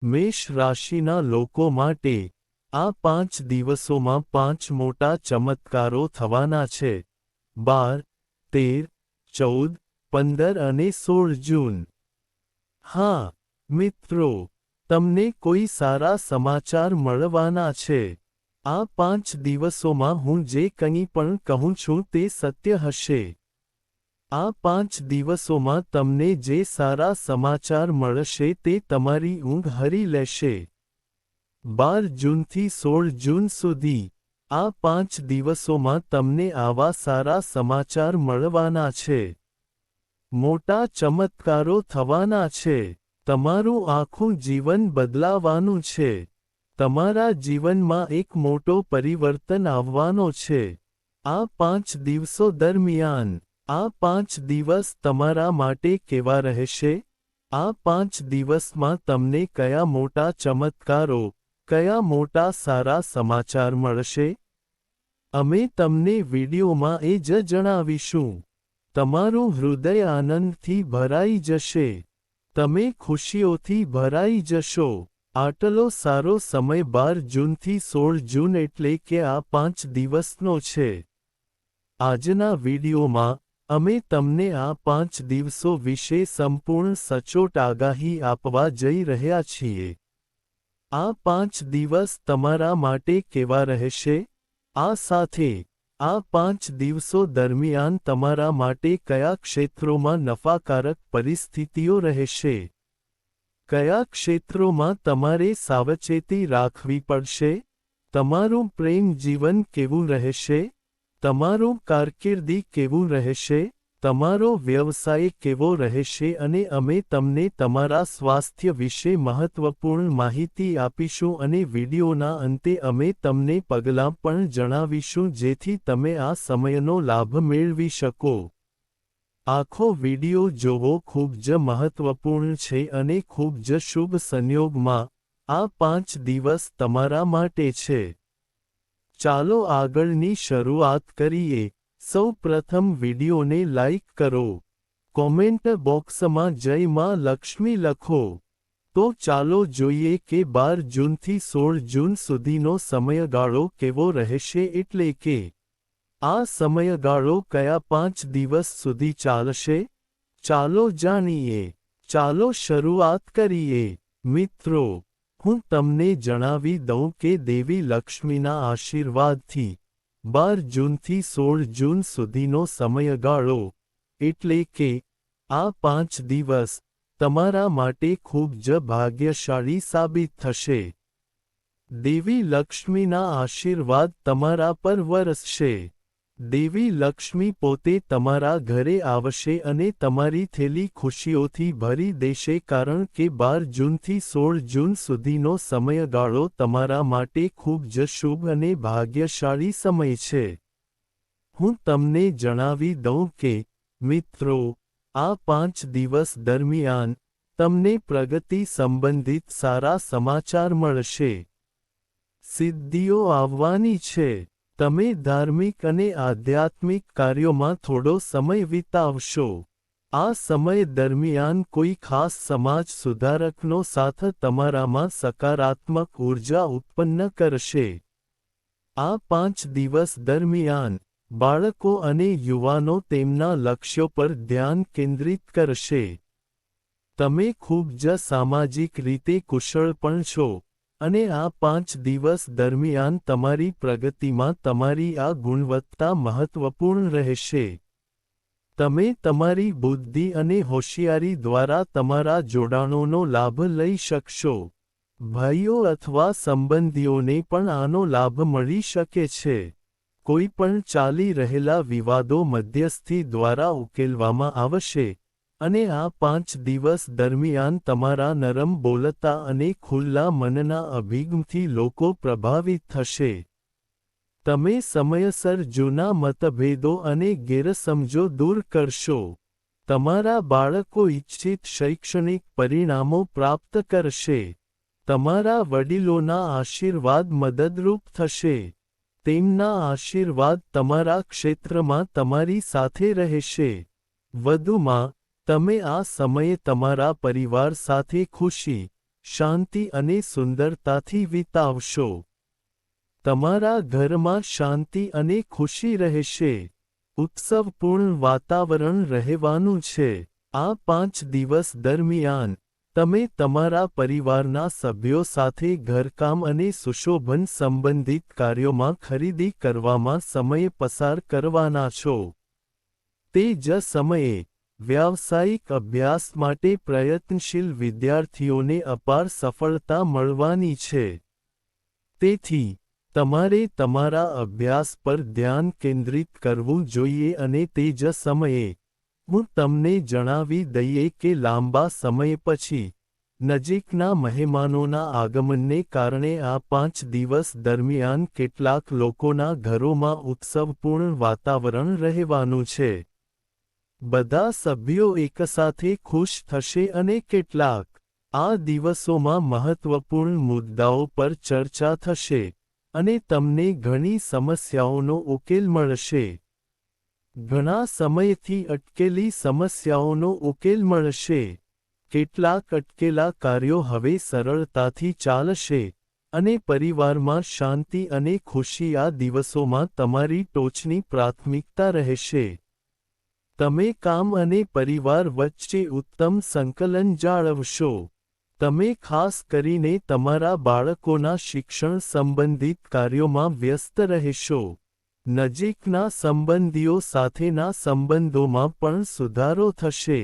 મેષ રાશિના લોકો માટે આ 5 દિવસોમાં 5 મોટા ચમત્કારો થવાના છે. 12, 13, 14, 15 અને 16 જૂન. હા, મિત્રો, તમને કોઈ સારા સમાચાર મળવાના છે. આ 5 દિવસોમાં હું જે કંઈ પણ કહું છું તે સત્ય હશે. આ 5 દિવસોમાં તમને જે સારા સમાચાર મળશે તે તમારી ઊંઘ હરી લેશે. 12 જૂનથી 16 જૂન સુધી, આ 5 દિવસોમાં તમને આવા સારા સમાચાર મળવાના છે. મોટા ચમત્કારો થવાના છે. તમારું આખું જીવન બદલાવાનું છે. તમારા જીવનમાં એક મોટો પરિવર્તન આવવાનો છે. આ 5 દિવસો દરમિયાન, આ 5 દિવસ તમારા માટે કેવા રહેશે? આ 5 દિવસમાં તમને કયા મોટા ચમત્કારો, કયા મોટા સારા સમાચાર મળશે? અમે તમને વિડીયોમાં એ જ જણાવીશું. તમારું હૃદય આનંદથી ભરાઈ જશે. તમે ખુશીઓથી ભરાઈ જશો. આટલો સારો સમય 12 જૂનથી 16 જૂન એટલે કે આ 5 દિવસનો છે. આજના વિડીયોમાં, અમે તમને આ 5 દિવસો વિશે સંપૂર્ણ સચોટ આગાહી આપવા જઈ રહ્યા છીએ. આ 5 દિવસ તમારા માટે કેવા રહેશે? આ સાથે, આ 5 દિવસો દરમિયાન તમારા માટે કયા ક્ષેત્રોમાં નફાકારક પરિસ્થિતિઓ રહેશે? કયા ક્ષેત્રોમાં તમારે સાવચેતી રાખવી પડશે? તમારું પ્રેમ જીવન કેવું રહેશે? તમારું કારકિર્દી કેવું રહેશે? તમારો વ્યવસાય કેવો રહેશે? અને અમે તમને તમારા સ્વાસ્થ્ય વિશે મહત્વપૂર્ણ માહિતી આપીશું અને વિડીયોના અંતે અમે તમને પગલાં પણ જણાવીશું જેથી તમે આ સમયનો લાભ મેળવી શકો. આખો વિડીયો જોવો ખૂબ જ મહત્વપૂર્ણ છે અને ખૂબ જ શુભ સંયોગમાં, આ 5 દિવસ તમારા માટે છે. ચાલો આગળની શરૂઆત કરીએ. સૌ પ્રથમ વિડીયોને લાઇક કરો. કોમેન્ટ બોક્સમાં જય માં લક્ષ્મી લખો. તો ચાલો જોઈએ કે 12 જૂનથી 16 જૂન સુધીનો સમયગાળો કેવો રહેશે એટલે કે આ સમયગાળો કયા 5 દિવસ સુધી ચાલશે? ચાલો જાણીએ. ચાલો શરૂઆત કરીએ. મિત્રો, હું તમને જણાવી દઉં કે દેવી લક્ષ્મીના આશીર્વાદથી 12 જૂનથી 16 જૂન સુધીનો સમયગાળો, એટલે કે આ 5 દિવસ, તમારા માટે ખૂબ જ ભાગ્યશાળી સાબિત થશે. દેવી લક્ષ્મીના આશીર્વાદ તમારા પર વરસશે. દેવી લક્ષ્મી પોતે તમારા ઘરે આવશે અને તમારી થેલી ખુશીઓથી ભરી દેશે કારણ કે 12 જૂનથી 16 જૂન સુધીનો સમયગાળો તમારા માટે ખૂબ જ શુભ અને ભાગ્યશાળી સમય છે. હું તમને જણાવી દઉં કે, મિત્રો, આ 5 દિવસ દરમિયાન, તમને પ્રગતિ સંબંધિત સારા સમાચાર મળશે. સિદ્ધિઓ આવવાની છે. તમે ધાર્મિક અને આધ્યાત્મિક કાર્યોમાં થોડો સમય વિતાવશો. આ સમય દરમિયાન કોઈ ખાસ સમાજ સુધારકનો સાથ તમારામાં સકારાત્મક ઊર્જા ઉત્પન્ન કરશે. આ 5 દિવસ દરમિયાન, બાળકો અને યુવાનો તેમના લક્ષ્યો પર ધ્યાન કેન્દ્રિત કરશે. તમે ખૂબ જ સામાજિક રીતે કુશળ પણ છો. અને આ 5 દિવસ દરમિયાન તમારી પ્રગતિમાં તમારી આ ગુણવત્તા મહત્વપૂર્ણ રહેશે. તમે તમારી બુદ્ધિ અને હોશિયારી દ્વારા તમારા જોડાણોનો લાભ લઈ શકશો. ભાઈઓ અથવા સંબંધીઓને પણ આનો લાભ મળી શકે છે. કોઈ પણ ચાલી રહેલા વિવાદો મધ્યસ્થી દ્વારા ઉકેલવામાં આવશે. અને આ 5 દિવસ દરમિયાન તમારા નરમ બોલતા અને ખુલ્લા મનના અભિગમથી લોકો પ્રભાવિત થશે. તમે સમયસર જૂના મતભેદો અને ગેરસમજો દૂર કરશો. તમારા બાળકો ઇચ્છિત શૈક્ષણિક પરિણામો પ્રાપ્ત કરશે. તમારા વડીલોના આશીર્વાદ મદદરૂપ થશે. તેમના આશીર્વાદ તમારા ક્ષેત્રમાં તમારી સાથે રહેશે. વધુમાં, તમે આ સમયે તમારા પરિવાર સાથે ખુશી, શાંતિ અને સુંદરતાથી વિતાવશો. તમારા ઘરમાં શાંતિ અને ખુશી રહેશે. ઉત્સવપૂર્ણ વાતાવરણ રહેવાનું છે. આ 5 દિવસ દરમિયાન તમે તમારા પરિવારના સભ્યો સાથે ઘરકામ અને સુશોભન સંબંધિત કાર્યોમાં ખરીદી કરવામાં સમય પસાર કરવાના છો. તે જ સમયે વ્યાવસાયિક અભ્યાસ માટે પ્રયત્નશીલ વિદ્યાર્થીઓને અપાર સફળતા મળવાની છે. તેથી તમારે તમારા અભ્યાસ પર ધ્યાન કેન્દ્રિત કરવું જોઈએ અને તે જ સમયે હું તમને જણાવી દઈએ કે લાંબા સમય પછી નજીકના મહેમાનોના આગમનને કારણે આ 5 દિવસ દરમિયાન કેટલાક લોકોના ઘરોમાં ઉત્સવપૂર્ણ વાતાવરણ રહેવાનું છે. બધા સભ્યો એકસાથે ખુશ થશે અને કેટલાક આ દિવસોમાં મહત્વપૂર્ણ મુદ્દાઓ પર ચર્ચા થશે અને તમને ઘણી સમસ્યાઓનો ઉકેલ મળશે. ઘણા સમયથી અટકેલી સમસ્યાઓનો ઉકેલ મળશે. કેટલાક અટકેલા કાર્યો હવે સરળતાથી ચાલશે અને પરિવારમાં શાંતિ અને ખુશી આ દિવસોમાં તમારી ટોચની પ્રાથમિકતા રહેશે. તમે કામ અને પરિવાર વચ્ચે ઉત્તમ સંકલન જાળવશો. તમે ખાસ કરીને તમારા બાળકોના શિક્ષણ સંબંધિત કાર્યોમાં વ્યસ્ત રહેશો. નજીકના સંબંધીઓ સાથેના સંબંધોમાં પણ સુધારો થશે.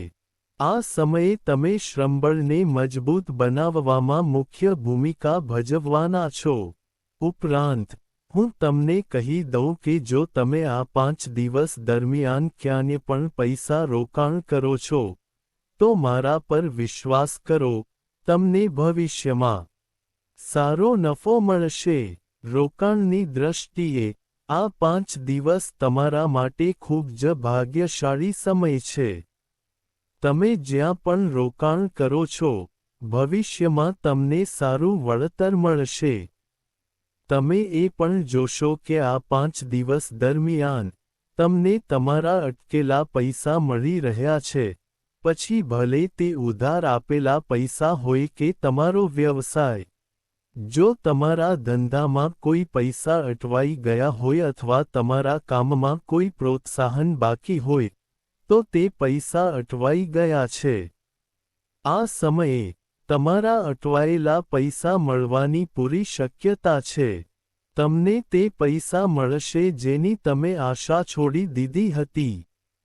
આ સમયે તમે શ્રમબળને મજબૂત બનાવવામાં મુખ્ય ભૂમિકા ભજવવાના છો. ઉપરાંત, હું તમને કહી દઉં કે જો તમે આ 5 દિવસ દરમિયાન ક્યાંય પણ પૈસા રોકાણ કરો છો, તો મારા પર વિશ્વાસ કરો, તમને ભવિષ્યમાં સારો નફો મળશે. રોકાણની દ્રષ્ટિએ આ 5 દિવસ તમારા માટે ખૂબ જ ભાગ્યશાળી સમય છે. તમે જ્યાં પણ રોકાણ કરો છો, ભવિષ્યમાં તમને સારું વળતર મળશે. તમે એ પણ જોશો કે આ 5 દિવસ દરમિયાન તમને તમારા અટકેલા પૈસા મળી રહ્યા છે, પછી ભલે તે ઉધાર આપેલા પૈસા હોય કે તમારો વ્યવસાય. જો તમારા ધંધામાં કોઈ પૈસા અટવાઈ ગયા હોય અથવા તમારા કામમાં કોઈ પ્રોત્સાહન બાકી હોય, તો તે પૈસા અટવાઈ ગયા છે. આ સમયે તમારા અટવાયેલા પૈસા મળવાની પૂરી શક્યતા છે. તમને તે પૈસા મળશે જેની તમે આશા છોડી દીધી હતી.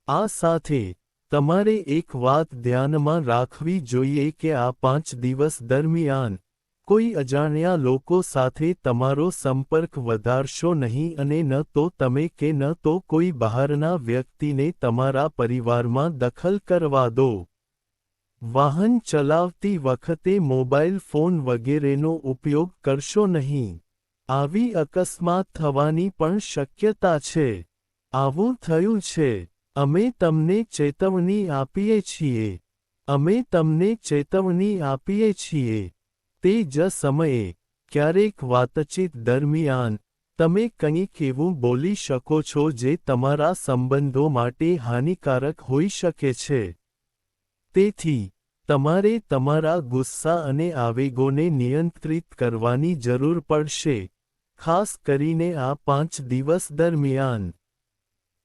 આ સાથે તમારે એક વાત ધ્યાનમાં રાખવી જોઈએ કે આ 5 દિવસ દરમિયાન કોઈ અજાણ્યા લોકો સાથે તમારો સંપર્ક વધારશો નહીં અને ન તો તમે કે ન તો કોઈ બહારના વ્યક્તિને તમારા પરિવારમાં દખલ કરવા દો. વાહન ચલાવતી વખતે મોબાઈલ ફોન વગેરેનો ઉપયોગ કરશો નહીં. આવી અકસ્માત થવાની પણ શક્યતા છે. આવું થયું છે. અમે તમને ચેતવણી આપીએ છીએ. અમે તમને ચેતવણી આપીએ છીએ. તે જ સમયે, ક્યારેક વાતચીત દરમિયાન, તમે કંઈક એવું બોલી શકો છો જે તમારા સંબંધો માટે હાનિકારક હોઈ શકે છે. તેથી, તમારે તમારા ગુસ્સા અને આવેગોને નિયંત્રિત કરવાની જરૂર પડશે, ખાસ કરીને આ 5 દિવસ દરમિયાન.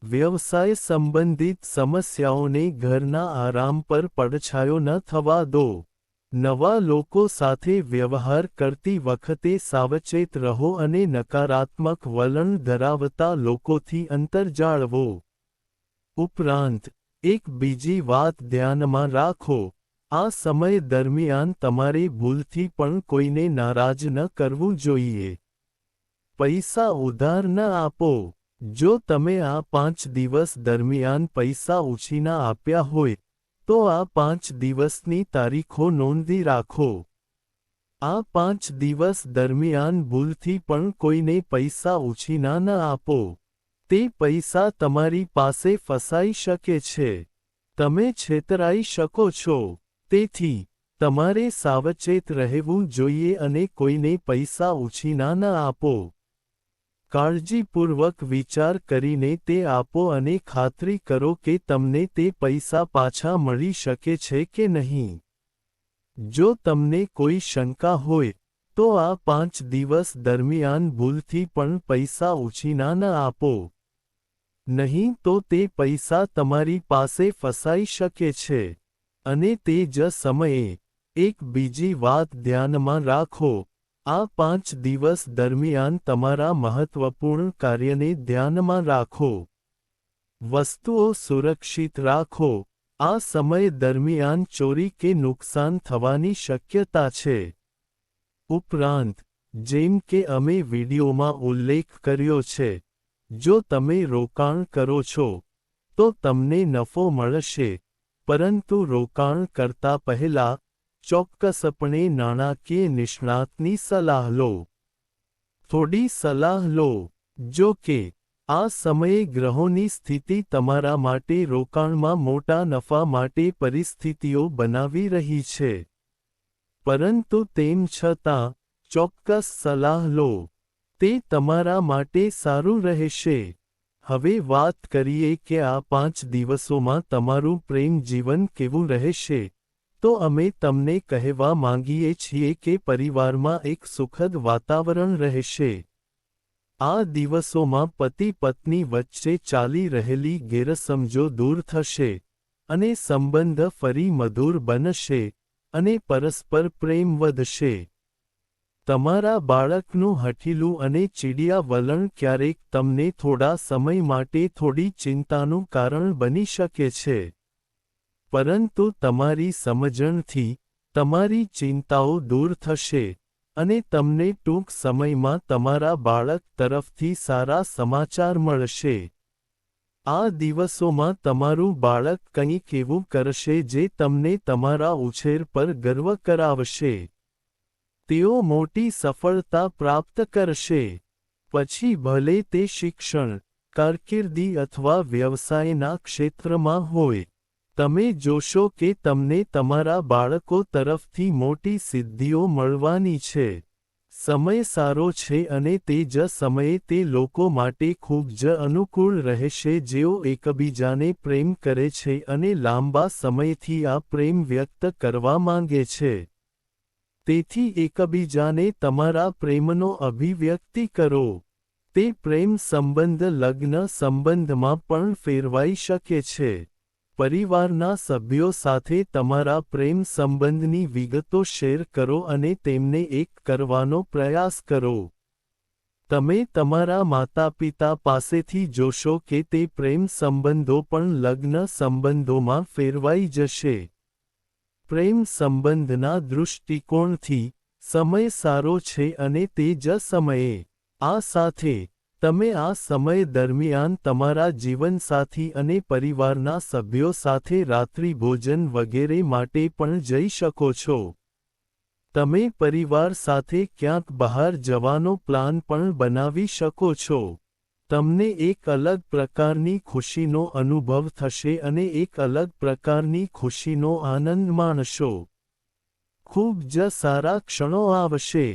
વ્યવસાય સંબંધિત સમસ્યાઓને ઘરના આરામ પર પડછાયો ન થવા દો. નવા લોકો સાથે વ્યવહાર કરતી વખતે સાવચેત રહો અને નકારાત્મક વલણ ધરાવતા લોકોથી અંતર જાળવો. ઉપરાંત, એક બીજી વાત ધ્યાનમાં રાખો, આ સમય દરમિયાન તમારે ભૂલથી પણ કોઈને નારાજ ન કરવું જોઈએ. પૈસા ઉધાર ન આપો. જો તમે આ 5 દિવસ દરમિયાન પૈસા ઉછીના આપ્યા હોય, તો આ 5 દિવસની તારીખો નોંધી રાખો. આ 5 દિવસ દરમિયાન ભૂલથી પણ કોઈને પૈસા ઉછીના ન આપો. તે પૈસા તમારી પાસે ફસાઈ શકે છે. તમે છેતરાઈ શકો છો. તેથી, તમારે સાવચેત રહેવું જોઈએ અને કોઈને પૈસા ઉછીના ન આપો. કાળજીપૂર્વક વિચાર કરીને તે આપો અને ખાતરી કરો કે તમને તે પૈસા પાછા મળી શકે છે કે નહીં. જો તમને કોઈ શંકા હોય તો આ 5 દિવસ દરમિયાન ભૂલથી પણ પૈસા ઉછીના ન આપો. નહીં તો તે પૈસા તમારી પાસે ફસાઈ શકે છે. અને તે જ સમયે એક બીજી વાત ધ્યાનમાં રાખો, આ 5 દિવસ દરમિયાન તમારા મહત્વપૂર્ણ કાર્યને ધ્યાનમાં રાખો. વસ્તુઓ સુરક્ષિત રાખો. આ સમય દરમિયાન ચોરી કે નુકસાન થવાની શક્યતા છે. ઉપરાંત, જેમ કે અમે વિડીયોમાં ઉલ્લેખ કર્યો છે, જો તમે રોકાણ કરો છો, તો તમને નફો મળશે, પરંતુ રોકાણ કરતા પહેલા ચોક્કસપણે નાણાકીય નિષ્ણાતની સલાહ લો. થોડી સલાહ લો. જો કે, આ સમયે ગ્રહોની સ્થિતિ તમારા માટે રોકાણમાં મોટા નફા માટે પરિસ્થિતિઓ બનાવી રહી છે. પરંતુ તેમ છતાં, ચોક્કસ સલાહ લો. તે તમારા માટે સારું રહેશે. હવે વાત કરીએ કે આ 5 દિવસોમાં તમારું પ્રેમ જીવન કેવું રહેશે, તો અમે તમને કહેવા માંગીએ છીએ કે પરિવારમાં એક સુખદ વાતાવરણ રહેશે. આ દિવસોમાં પતિ-પત્ની વચ્ચે ચાલી રહેલી ગેરસમજો દૂર થશે, અને સંબંધ ફરી મધુર બનશે, અને પરસ્પર પ્રેમ વધશે. તમારા બાળકનું હઠીલું અને ચીડિયા વલણ ક્યારેક તમને થોડા સમય માટે થોડી ચિંતાનું કારણ બની શકે છે. પરંતુ તમારી સમજણથી, તમારી ચિંતાઓ દૂર થશે, અને તમને ટૂંક સમયમાં તમારા બાળક તરફથી સારા સમાચાર મળશે. આ દિવસોમાં તમારું બાળક કંઈક એવું કરશે જે તમને તમારા ઉછેર પર ગર્વ કરાવશે. તેઓ મોટી સફળતા પ્રાપ્ત કરશે. પછી ભલે તે શિક્ષણ, કારકિર્દી અથવા વ્યવસાયના ક્ષેત્રમાં હોય, તમે જોશો કે તમને તમારા બાળકો તરફથી મોટી સિદ્ધિઓ મળવાની છે. સમય સારો છે અને તે જ સમયે તે લોકો માટે ખૂબ જ અનુકૂળ રહેશે જેઓ એકબીજાને પ્રેમ કરે છે અને લાંબા સમયથી આ પ્રેમ વ્યક્ત કરવા માંગે છે. તેથી એકબીજાને તમારા પ્રેમનો અભિવ્યક્તિ કરો. તે પ્રેમ સંબંધ લગ્ન સંબંધમાં પણ ફેરવાઈ શકે છે. પરિવારના સભ્યો સાથે તમારા પ્રેમ સંબંધની વિગતો શેર કરો અને તેમને એક કરવાનો પ્રયાસ કરો. તમે તમારા માતાપિતા પાસેથી જોશો કે તે પ્રેમ સંબંધો પણ લગ્ન સંબંધોમાં ફેરવાઈ જશે. પ્રેમ સંબંધના દૃષ્ટિકોણથી, સમય સારો છે અને તે જ સમયે, આ સાથે, તમે આ સમય દરમિયાન તમારા જીવનસાથી અને પરિવારના સભ્યો સાથે રાત્રિભોજન વગેરે માટે પણ જઈ શકો છો. તમે પરિવાર સાથે ક્યાંક બહાર જવાનો પ્લાન પણ બનાવી શકો છો. તમને એક અલગ પ્રકારની ખુશીનો અનુભવ થશે અને એક અલગ પ્રકારની ખુશીનો આનંદ માણશો. ખૂબ જ સારા ક્ષણો આવશે.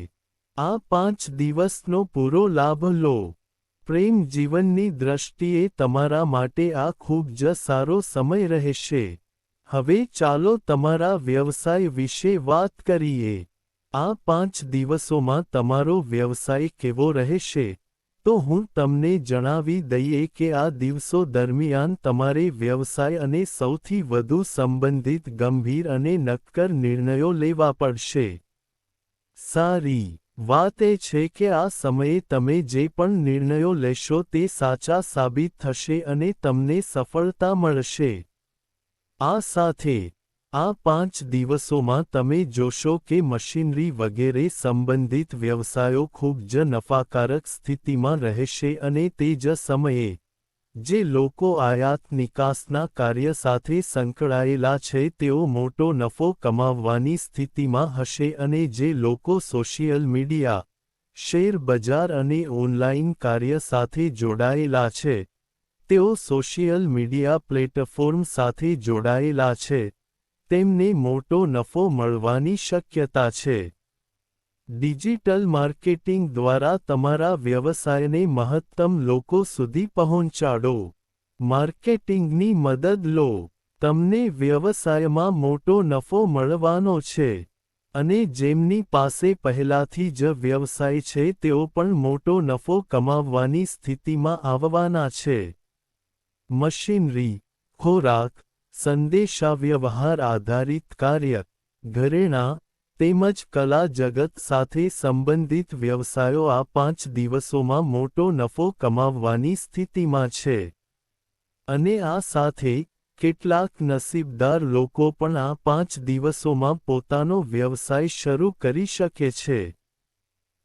આ 5 દિવસનો પૂરો લાભ લો. પ્રેમ જીવનની દ્રષ્ટિએ તમારા માટે આ ખૂબ જ સારો સમય રહેશે. હવે ચાલો તમારા વ્યવસાય વિશે વાત કરીએ. આ 5 દિવસોમાં તમારો વ્યવસાય કેવો રહેશે, તો હું તમને જણાવી દઈએ કે આ દિવસો દરમિયાન તમારે વ્યવસાય અને સૌથી વધુ સંબંધિત ગંભીર અને નક્કર નિર્ણયો લેવા પડશે. સારી વાત એ છે કે આ સમયે તમે જે પણ નિર્ણયો લેશો તે સાચા સાબિત થશે અને તમને સફળતા મળશે. આ સાથે, આ 5 દિવસોમાં તમે જોશો કે મશીનરી વગેરે સંબંધિત વ્યવસાયો ખૂબ જ નફાકારક સ્થિતિમાં રહેશે અને તે જ સમયે, જે લોકો આયાત નિકાસના કાર્ય સાથે સંકળાયેલા છે તેઓ મોટો નફો કમાવવાની સ્થિતિમાં હશે અને જે લોકો સોશિયલ મીડિયા, શેર બજાર અને ઓનલાઇન કાર્ય સાથે જોડાયેલા છે, તેઓ સોશિયલ મીડિયા પ્લેટફોર્મ સાથે જોડાયેલા છે, તેમને મોટો નફો મળવાની શક્યતા છે. ડિજિટલ માર્કેટિંગ દ્વારા તમારા વ્યવસાયને મહત્તમ લોકો સુધી પહોંચાડો. માર્કેટિંગની મદદ લો. તમને વ્યવસાયમાં મોટો નફો મળવાનો છે. અને જેમની પાસે પહેલાથી જ વ્યવસાય છે તેઓ પણ મોટો નફો કમાવવાની સ્થિતિમાં આવવાના છે. મશીનરી, ખોરાક, સંદેશાવ્યવહાર આધારિત કાર્ય, ઘરેણાં, તેમજ કલા જગત સાથે સંબંધિત વ્યવસાયો આ 5 દિવસોમાં મોટો નફો કમાવવાની સ્થિતિમાં છે. અને આ સાથે કેટલાક નસીબદાર લોકો પણ આ 5 દિવસોમાં પોતાનો વ્યવસાય શરૂ કરી શકે છે.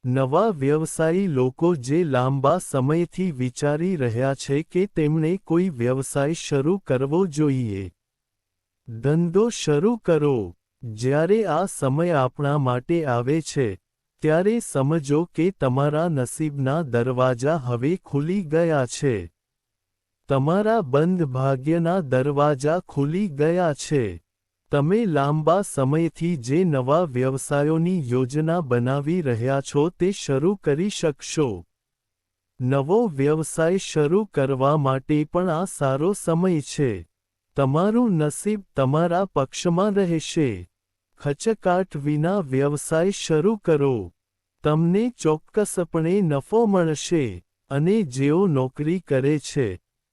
નવા વ્યવસાયી લોકો જે લાંબા સમયથી વિચારી રહ્યા છે કે તેમણે કોઈ વ્યવસાય શરૂ કરવો જોઈએ. ધંધો શરૂ કરો. જ્યારે આ સમય આપણા માટે આવે છે, ત્યારે સમજો કે તમારા નસીબના દરવાજા હવે ખુલી ગયા છે. તમારા બંધ ભાગ્યના દરવાજા ખુલી ગયા છે. તમે લાંબા સમયથી જે નવા વ્યવસાયોની યોજના બનાવી રહ્યા છો તે શરૂ કરી શકશો. નવો વ્યવસાય શરૂ કરવા માટે પણ આ સારો સમય છે. તમારું નસીબ તમારા પક્ષમાં રહેશે. ખચકાટ વિના વ્યવસાય શરૂ કરો. તમને ચોક્કસપણે નફો મળશે. અને જેઓ નોકરી કરે છે,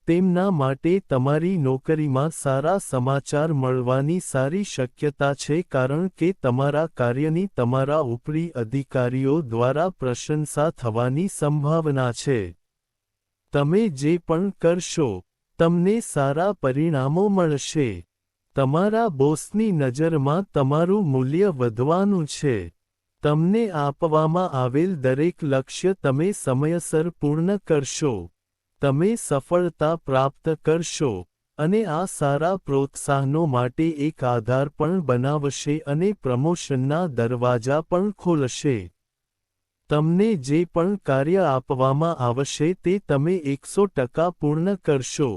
તેમના માટે તમારી નોકરીમાં સારા સમાચાર મળવાની સારી શક્યતા છે કારણ કે તમારા કાર્યની તમારા ઉપરી અધિકારીઓ દ્વારા પ્રશંસા થવાની સંભાવના છે. તમે જે પણ કરશો, તમને સારા પરિણામો મળશે. તમારા બોસની નજરમાં તમારું મૂલ્ય વધવાનું છે. તમને આપવામાં આવેલ દરેક લક્ષ્ય તમે સમયસર પૂર્ણ કરશો. તમે સફળતા પ્રાપ્ત કરશો. અને આ સારા પ્રોત્સાહનો માટે એક આધાર પણ બનાવશે અને પ્રમોશનના દરવાજા પણ ખોલશે. તમને જે પણ કાર્ય આપવામાં આવશે તે તમે 100% પૂર્ણ કરશો.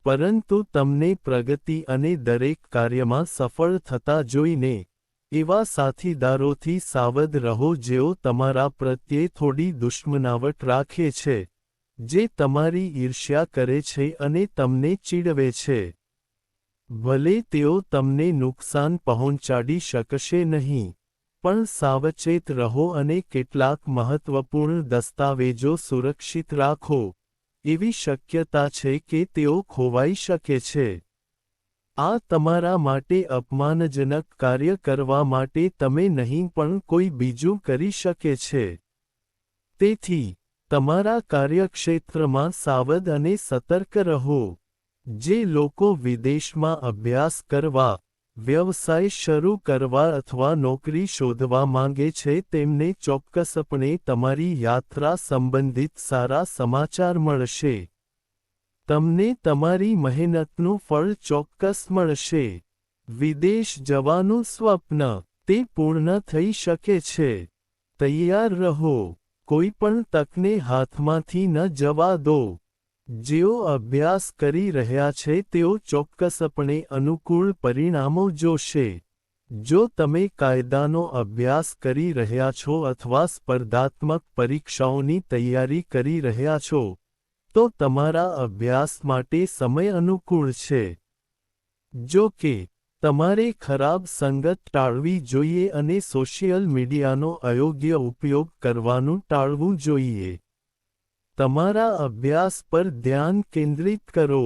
પરંતુ તમને પ્રગતિ અને દરેક કાર્યમાં સફળ થતા જોઈને, એવા સાથીદારોથી સાવધ રહો જેઓ તમારા પ્રત્યે થોડી દુશ્મનાવટ રાખે છે, જે તમારી ઈર્ષ્યા કરે છે અને તમને ચીડવે છે. ભલે તેઓ તમને નુકસાન પહોંચાડી શકશે નહીં, પણ સાવચેત રહો અને કેટલાક મહત્વપૂર્ણ દસ્તાવેજો સુરક્ષિત રાખો. એવી શક્યતા છે કે તેઓ ખોવાઈ શકે છે. આ તમારા માટે અપમાનજનક કાર્ય કરવા માટે તમે નહીં પણ કોઈ બીજું કરી શકે છે. તેથી, તમારા કાર્યક્ષેત્રમાં સાવધ અને સતર્ક રહો. જે લોકો વિદેશમાં અભ્યાસ કરવા, વ્યવસાય શરૂ કરવા અથવા નોકરી શોધવા માંગે છે તેમને ચોક્કસપણે તમારી યાત્રા સંબંધિત સારા સમાચાર મળશે. તમને તમારી મહેનતનું ફળ ચોક્કસ મળશે. વિદેશ જવાનું સ્વપ્ન, તે પૂર્ણ થઈ શકે છે. તૈયાર રહો. કોઈ પણ તકને હાથમાંથી ન જવા દો. જેઓ અભ્યાસ કરી રહ્યા છે તેઓ ચોક્કસપણે અનુકૂળ પરિણામો જોશે. જો તમે કાયદાનો અભ્યાસ કરી રહ્યા છો અથવા સ્પર્ધાત્મક પરીક્ષાઓની તૈયારી કરી રહ્યા છો, તો તમારા અભ્યાસ માટે સમય અનુકૂળ છે. જો કે, તમારે ખરાબ સંગત ટાળવી જોઈએ અને સોશિયલ મીડિયાનો અયોગ્ય ઉપયોગ કરવાનું ટાળવું જોઈએ. તમારા અભ્યાસ પર ધ્યાન કેન્દ્રિત કરો.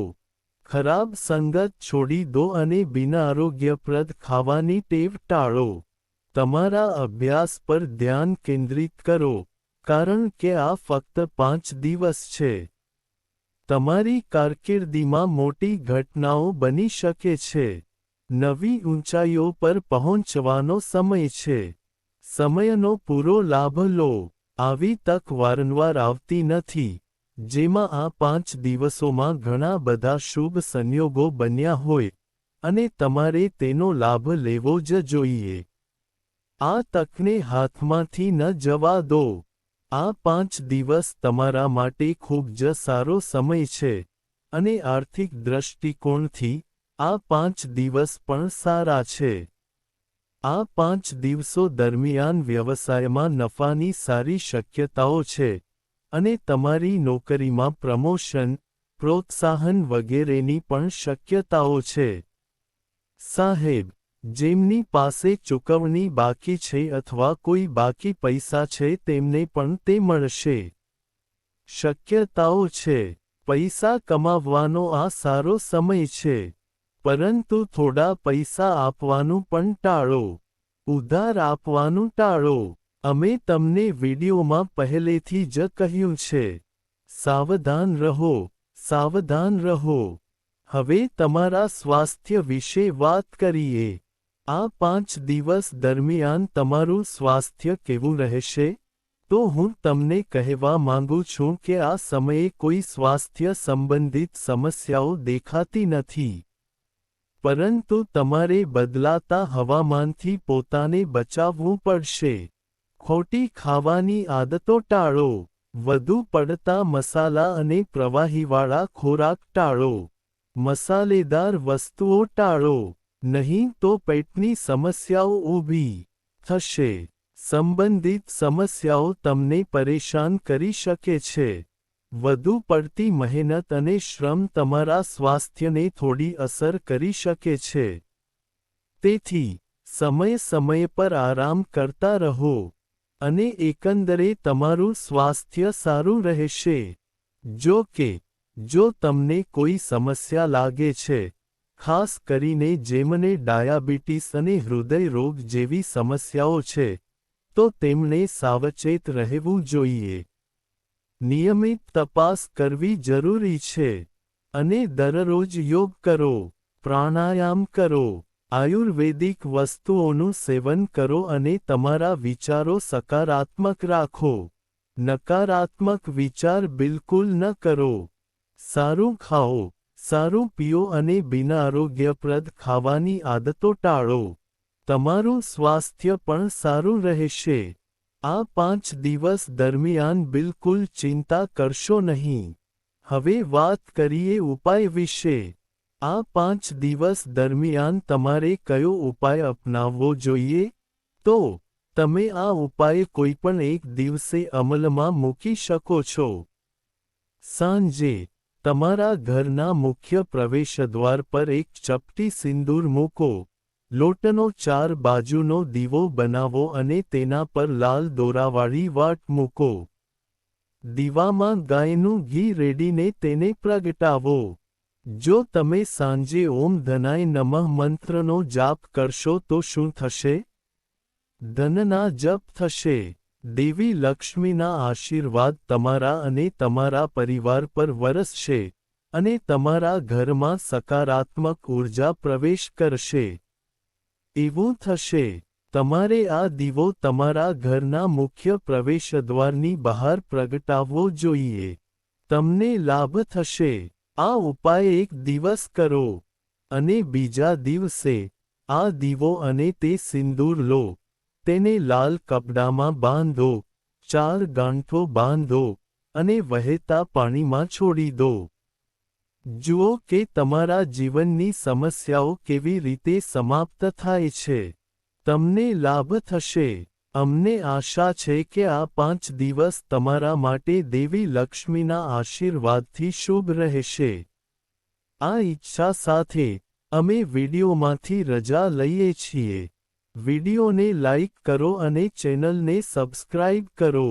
ખરાબ સંગત છોડી દો અને બિનઆરોગ્યપ્રદ ખાવાની ટેવ ટાળો. તમારા અભ્યાસ પર ધ્યાન કેન્દ્રિત કરો, કારણ કે આ ફક્ત 5 દિવસ છે. તમારી કારકિર્દીમાં મોટી ઘટનાઓ બની શકે છે. નવી ઊંચાઈઓ પર પહોંચવાનો સમય છે. સમયનો પૂરો લાભ લો. આવી તક વારંવાર આવતી નથી, જેમાં આ 5 દિવસોમાં ઘણા બધા શુભ સંયોગો બન્યા હોય, અને તમારે તેનો લાભ લેવો જ જોઈએ. આ તકને હાથમાંથી ન જવા દો. આ 5 દિવસ તમારા માટે ખૂબ જ સારો સમય છે, અને આર્થિક દૃષ્ટિકોણથી, આ 5 દિવસ પણ સારા છે. આ 5 દિવસો દરમિયાન વ્યવસાયમાં નફાની સારી શક્યતાઓ છે, અને તમારી નોકરીમાં પ્રમોશન, પ્રોત્સાહન વગેરેની પણ શક્યતાઓ છે. સાહેબ, જેમની પાસે ચૂકવણી બાકી છે અથવા કોઈ બાકી પૈસા છે તેમને પણ તે મળશે. શક્યતાઓ છે. પૈસા કમાવવાનો આ સારો સમય છે. પરંતુ થોડા પૈસા આપવાનું પણ ટાળો. ઉધાર આપવાનું ટાળો. અમે તમને વિડીયોમાં પહેલેથી જ કહ્યું છે. સાવધાન રહો, સાવધાન રહો. હવે તમારા સ્વાસ્થ્ય વિશે વાત કરીએ. આ 5 દિવસ દરમિયાન તમારું સ્વાસ્થ્ય કેવું રહેશે? તો હું તમને કહેવા માંગુ છું કે આ સમયે કોઈ સ્વાસ્થ્ય સંબંધિત સમસ્યાઓ દેખાતી નથી. પરંતુ તમારે બદલાતા હવામાનથી પોતાને બચાવવું પડશે. ખોટી ખાવાની આદતો ટાળો. વધુ પડતા મસાલા અને પ્રવાહીવાળા ખોરાક ટાળો. મસાલેદાર વસ્તુઓ ટાળો. નહીં તો પેટની સમસ્યાઓ ઊભી થશે. સંબંધિત સમસ્યાઓ તમને પરેશાન કરી શકે છે. વધુ પડતી મહેનત અને શ્રમ તમારા સ્વાસ્થ્યને થોડી અસર કરી શકે છે. તેથી સમય પર આરામ કરતા રહો. અને એકંદરે તમારું સ્વાસ્થ્ય સારું રહેશે. જો કે, જો તમને કોઈ સમસ્યા લાગે છે, ખાસ કરીને જેમને ડાયાબિટીસ અને હૃદય રોગ જેવી સમસ્યાઓ છે, તો તેમણે સાવચેત રહેવું જોઈએ. નિયમિત તપાસ કરવી જરૂરી છે. અને દરરોજ યોગ કરો, પ્રાણાયામ કરો, આયુર્વેદિક વસ્તુઓનું સેવન કરો અને તમારા વિચારો સકારાત્મક રાખો. નકારાત્મક વિચાર બિલકુલ ન કરો. સારું ખાઓ, સારું પીઓ અને બિનઆરોગ્યપ્રદ ખાવાની આદતો ટાળો. તમારું સ્વાસ્થ્ય પણ સારું રહેશે. આ 5 દિવસ દરમિયાન બિલકુલ ચિંતા કરશો નહીં. હવે વાત કરીએ ઉપાય વિશે. આ 5 દિવસ દરમિયાન તમારે કયો ઉપાય અપનાવવો જોઈએ? તો તમે આ ઉપાય કોઈપણ એક દિવસે અમલમાં મૂકી શકો છો. સાંજે તમારા ઘરના મુખ્ય પ્રવેશદ્વાર પર એક ચપટી સિંદૂર મૂકો. લોટનો 4 બાજુનો દીવો બનાવો અને તેના પર લાલ દોરાવાળી વાટ મૂકો. દીવામાં ગાયનું ઘી રેડીને તેને પ્રગટાવો. જો તમે સાંજે ઓમ ધનાય નમઃ મંત્રનો જાપ કરશો તો શું થશે? ધનના જપ થશે. દેવી લક્ષ્મીના આશીર્વાદ તમારા અને તમારા પરિવાર પર વરસશે, અને તમારા ઘરમાં સકારાત્મક ઊર્જા પ્રવેશ કરશે. એવું થશે. તમારે આ દીવો તમારા ઘરના મુખ્ય પ્રવેશદ્વારની બહાર પ્રગટાવવો જોઈએ. તમને લાભ થશે. આ ઉપાય એક દિવસ કરો. અને બીજા દિવસે, આ દીવો અને તે સિંદૂર લો. તેને લાલ કપડામાં બાંધો, 4 ગાંઠો બાંધો, અને વહેતા પાણીમાં છોડી દો. જુઓ કે તમારા જીવનની સમસ્યાઓ કેવી રીતે સમાપ્ત થાય છે. તમને લાભ થશે. અમને આશા છે કે આ 5 દિવસ તમારા માટે દેવી લક્ષ્મીના આશીર્વાદથી શુભ રહેશે. આ ઈચ્છા સાથે, અમે વિડીયોમાંથી રજા લઈએ છીએ. વિડીયોને લાઇક કરો અને ચેનલને સબસ્ક્રાઇબ કરો.